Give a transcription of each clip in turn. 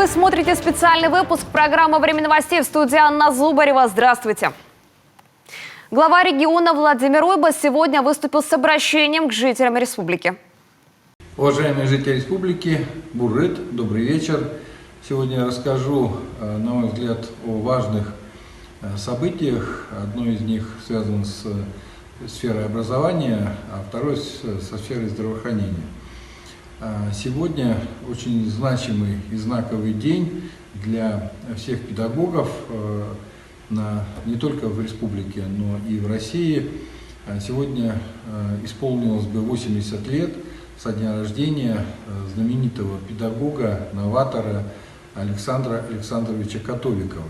Вы смотрите специальный выпуск программы «Время новостей», в студии Анна Зубарева. Здравствуйте. Глава региона Владимир Уйба сегодня выступил с обращением к жителям республики. Уважаемые жители республики, Бурыт, добрый вечер. Сегодня я расскажу, на мой взгляд, о важных событиях. Одно из них связано с сферой образования, а второе со сферой здравоохранения. Сегодня очень значимый и знаковый день для всех педагогов, не только в республике, но и в России. Сегодня исполнилось бы 80 лет со дня рождения знаменитого педагога, новатора Александра Александровича Католикова.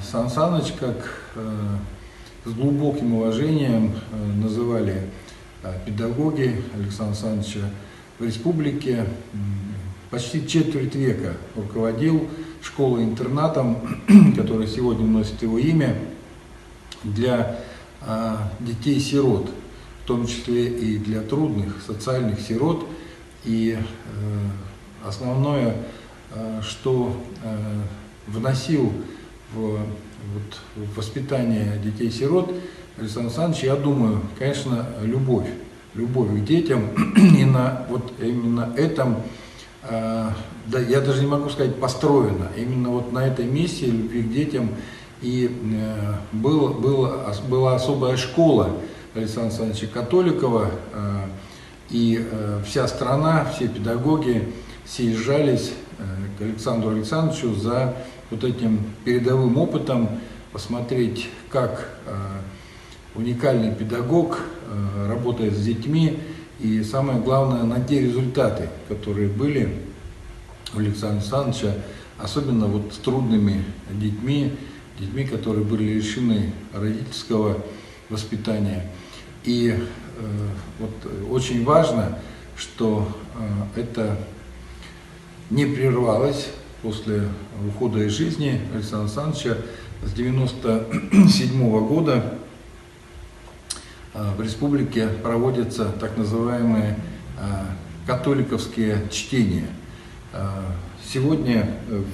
Сан Саныч, как с глубоким уважением называли педагоги Александра Саныча в республике, почти четверть века руководил школой-интернатом, который сегодня носит его имя, для детей-сирот, в том числе и для трудных социальных сирот. И основное, что вносил в воспитание детей-сирот Александр Александрович, я думаю, конечно, любовь к детям. И именно этом, да, я даже не могу сказать построено, именно вот на этой миссии любви к детям и была особая школа Александра Александровича Католикова, и вся страна, все педагоги съезжались к Александру Александровичу за вот этим передовым опытом, посмотреть, как уникальный педагог работает с детьми, и самое главное, на те результаты, которые были у Александра Александровича, особенно вот с трудными детьми, которые были лишены родительского воспитания. И очень важно, что это не прервалось после ухода из жизни Александра Александровича. С 1997 года в республике проводятся так называемые католиковские чтения. Сегодня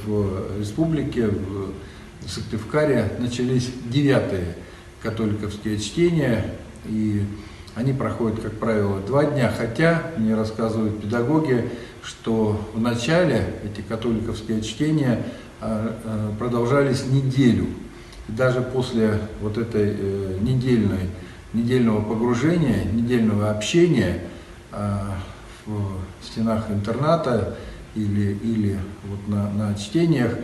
в республике, в Сыктывкаре, начались 9-е католиковские чтения, и они проходят, как правило, 2 дня, хотя мне рассказывают педагоги, что в начале эти католиковские чтения продолжались неделю. И даже после вот этой недельного погружения, недельного общения в стенах интерната или вот на чтениях,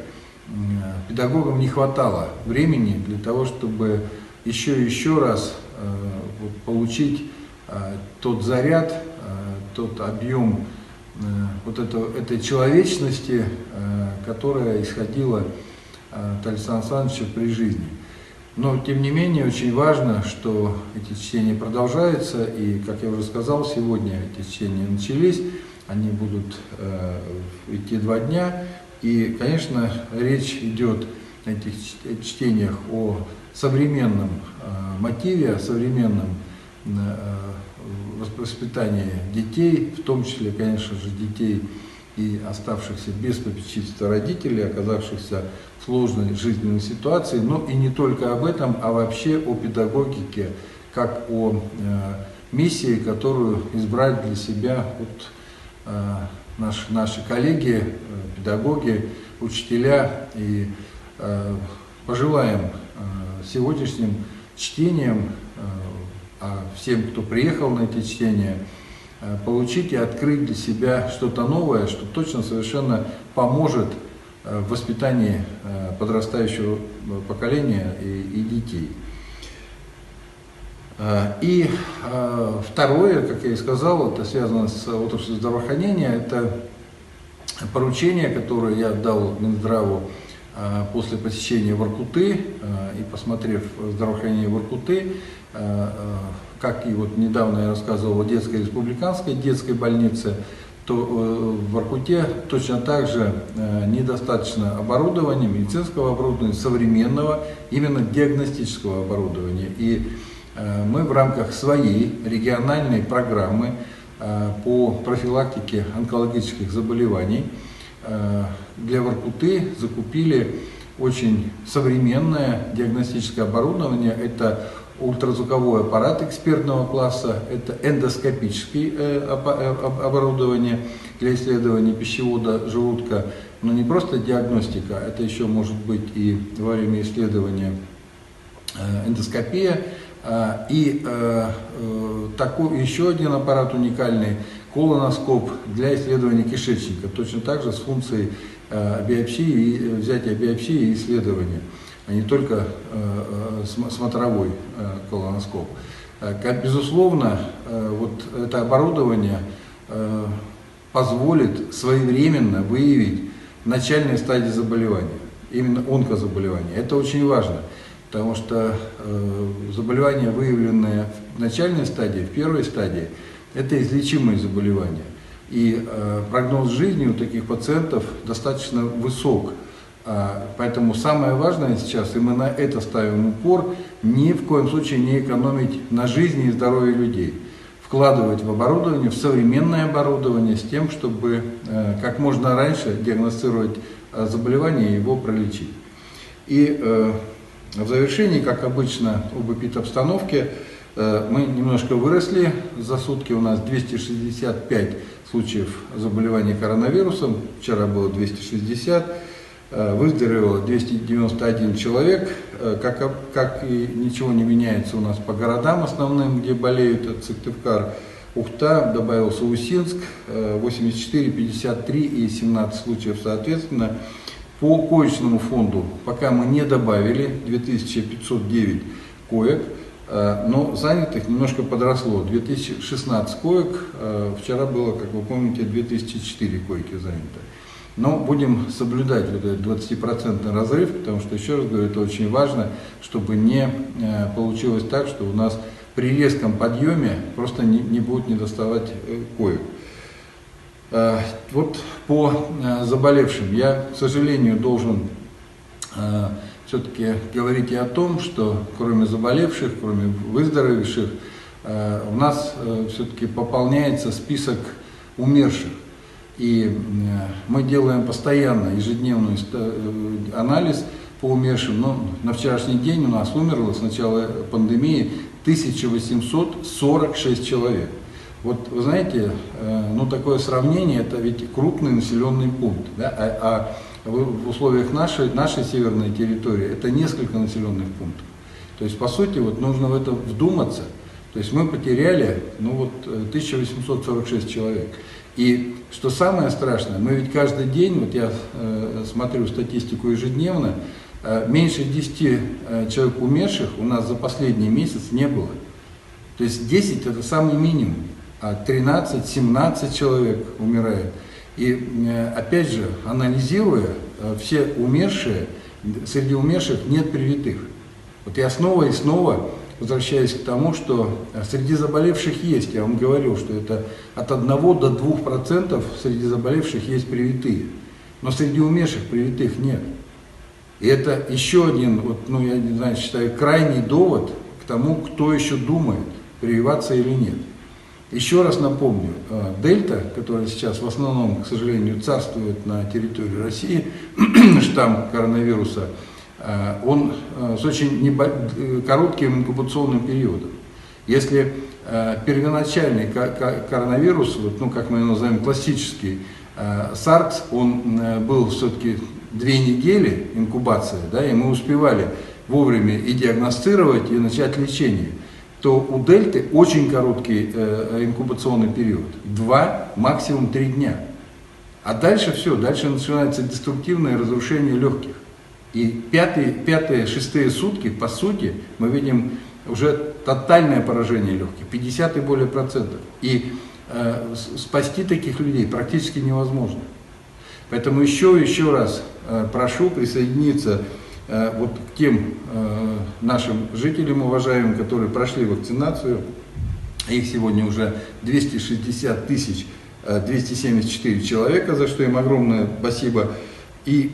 педагогам не хватало времени для того, чтобы еще раз получить тот заряд, тот объем этой человечности, которая исходила от Александра Александровича при жизни. Но, тем не менее, очень важно, что эти чтения продолжаются, и, как я уже сказал, сегодня эти чтения начались, они будут идти 2 дня, и, конечно, речь идет на этих чтениях о современном мотиве, о современном воспитании детей, в том числе, конечно же, детей и оставшихся без попечительства родителей, оказавшихся в сложной жизненной ситуации, но и не только об этом, а вообще о педагогике, как о миссии, которую избрали для себя наши коллеги, педагоги, учителя. И пожелаем сегодняшним чтениям, всем, кто приехал на эти чтения, получить и открыть для себя что-то новое, что точно совершенно поможет в воспитании подрастающего поколения и детей. И второе, как я и сказал, это связано с отраслью здравоохранения, это поручение, которое я дал Минздраву после посещения Воркуты и посмотрев здравоохранение Воркуты, как и вот недавно я рассказывал о детской республиканской детской больнице, то в Воркуте точно так же недостаточно оборудования, медицинского оборудования, современного, именно диагностического оборудования. И мы в рамках своей региональной программы по профилактике онкологических заболеваний для Воркуты закупили очень современное диагностическое оборудование. Это ультразвуковой аппарат экспертного класса, это эндоскопическое оборудование для исследования пищевода, желудка, но не просто диагностика, это еще может быть и во время исследования эндоскопия. И такой еще один аппарат уникальный, колоноскоп для исследования кишечника, точно так же с функцией биопсии, взятия биопсии и исследования, а не только смотровой колоноскоп. Безусловно, вот это оборудование позволит своевременно выявить начальные стадии заболевания, именно онкозаболевания. Это очень важно, потому что заболевания, выявленные в начальной стадии, в первой стадии, это излечимые заболевания. И прогноз жизни у таких пациентов достаточно высок. Поэтому самое важное сейчас, и мы на это ставим упор, ни в коем случае не экономить на жизни и здоровье людей. Вкладывать в оборудование, в современное оборудование с тем, чтобы как можно раньше диагностировать заболевание и его пролечить. И в завершении, как обычно, об эпидобстановке, мы немножко выросли. За сутки у нас 265 случаев заболевания коронавирусом. Вчера было 260. Выздоровело 291 человек. Как и ничего не меняется у нас по городам основным, где болеют от Сыктывкар. Ухта, добавился Усинск, 84, 53 и 17 случаев соответственно. По коечному фонду пока мы не добавили 2509 коек, но занятых немножко подросло. 2016 коек, вчера было, как вы помните, 2004 койки заняты. Но будем соблюдать вот этот 20% разрыв, потому что, еще раз говорю, это очень важно, чтобы не получилось так, что у нас при резком подъеме просто не будет недоставать коек. Вот по заболевшим я, к сожалению, должен все-таки говорить и о том, что кроме заболевших, кроме выздоровевших, у нас все-таки пополняется список умерших. И мы делаем постоянно ежедневный анализ по умершим. Но на вчерашний день у нас умерло с начала пандемии 1846 человек. Вот вы знаете, ну такое сравнение, это ведь крупный населенный пункт, да? А в условиях нашей северной территории это несколько населенных пунктов. То есть, по сути, вот нужно в это вдуматься. То есть мы потеряли, ну вот, 1846 человек. И что самое страшное, мы ведь каждый день, вот я смотрю статистику ежедневно, меньше 10 человек умерших у нас за последний месяц не было. То есть 10 это самый минимум, а 13-17 человек умирает. И опять же, анализируя все умершие, среди умерших нет привитых. Вот я снова и снова возвращаясь к тому, что среди заболевших есть, я вам говорил, что это от 1 до 2% среди заболевших есть привитые, но среди умерших привитых нет. И это еще один, вот, ну я не знаю, считаю, крайний довод к тому, кто еще думает, прививаться или нет. Еще раз напомню, дельта, которая сейчас в основном, к сожалению, царствует на территории России, штамм коронавируса, он с очень коротким инкубационным периодом. Если первоначальный коронавирус, вот, ну, как мы его называем, классический SARS, он был все-таки 2 недели инкубации, да, и мы успевали вовремя и диагностировать, и начать лечение, то у дельты очень короткий инкубационный период, 2, максимум 3 дня. А дальше все, дальше начинается деструктивное разрушение легких. И 5-6 сутки, по сути, мы видим уже тотальное поражение легких, 50 и более процентов. И спасти таких людей практически невозможно. Поэтому еще раз прошу присоединиться вот к тем нашим жителям уважаемым, которые прошли вакцинацию. Их сегодня уже 260 274 человека, за что им огромное спасибо. И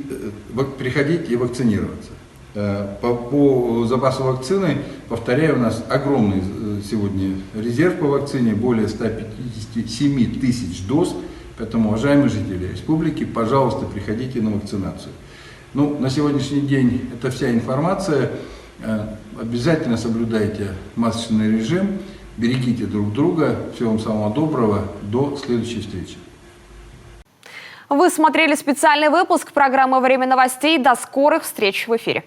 приходить и вакцинироваться. По запасу вакцины, повторяю, у нас огромный сегодня резерв по вакцине, более 157 тысяч доз Поэтому, уважаемые жители республики, пожалуйста, приходите на вакцинацию. Ну, на сегодняшний день это вся информация. Обязательно соблюдайте масочный режим, берегите друг друга. Всего вам самого доброго. До следующей встречи. Вы смотрели специальный выпуск программы «Время новостей». До скорых встреч в эфире.